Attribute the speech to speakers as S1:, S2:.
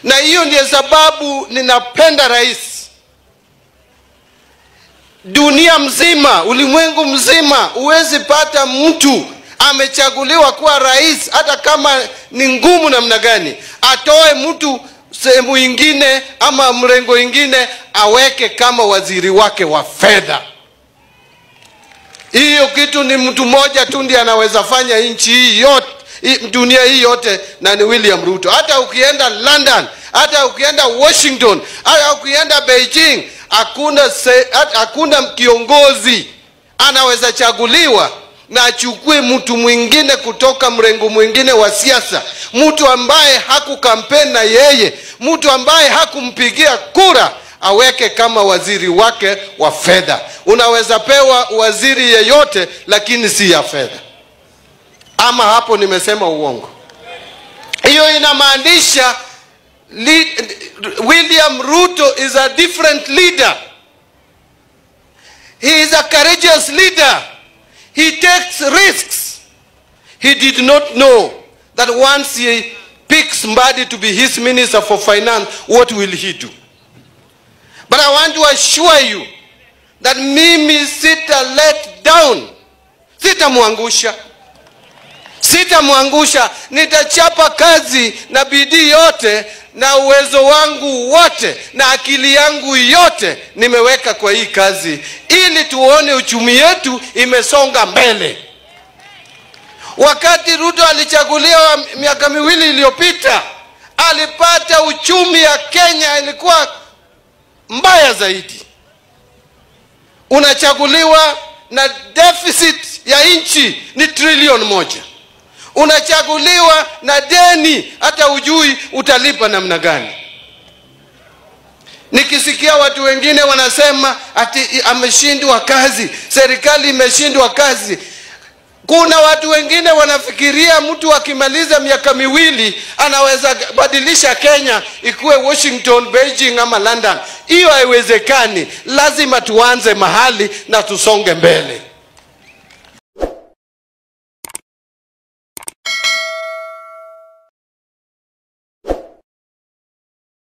S1: Na hiyo ndiyo sababu ninapenda rais. Dunia mzima, ulimwengu mzima, huwezi pata mtu amechaguliwa kuwa rais hata kama ni ngumu namna gani, atoe mtu sehemu ingine ama mrengo ingine aweke kama waziri wake wa fedha. Hiyo kitu ni mtu mmoja tu ndiye anaweza fanya nchi hii yote, dunia hii yote, na ni William Ruto. Hata ukienda London, hata ukienda Washington, hata ukienda Beijing, hakuna kiongozi anaweza chaguliwa na achukue mtu mwingine kutoka mrengo mwingine wa siasa, mtu ambaye hakukampeni na yeye, mtu ambaye hakumpigia kura, aweke kama waziri wake wa fedha. Unaweza pewa waziri yeyote lakini si ya fedha. Ama hapo nimesema uongo? Hiyo inamaanisha William Ruto is a different leader. He is a courageous leader. He takes risks. He did not know that once he picks Mbadi to be his minister for finance, what will he do? But I want to assure you that mimi sita let down. Sitamwangusha. Sitamwangusha. Nitachapa kazi na bidii yote na uwezo wangu wote na akili yangu yote nimeweka kwa hii kazi, ili tuone uchumi yetu imesonga mbele. Wakati Ruto alichaguliwa miaka 2 iliyopita, alipata uchumi ya Kenya ilikuwa mbaya zaidi. Unachaguliwa na deficit ya nchi ni 1 trillion. Unachaguliwa na deni hata hujui utalipa namna gani. Nikisikia watu wengine wanasema ati ameshindwa kazi, serikali imeshindwa kazi. Kuna watu wengine wanafikiria mtu akimaliza miaka 2 anaweza badilisha Kenya ikuwe Washington, Beijing ama London. Hiyo haiwezekani. Lazima tuanze mahali na tusonge mbele.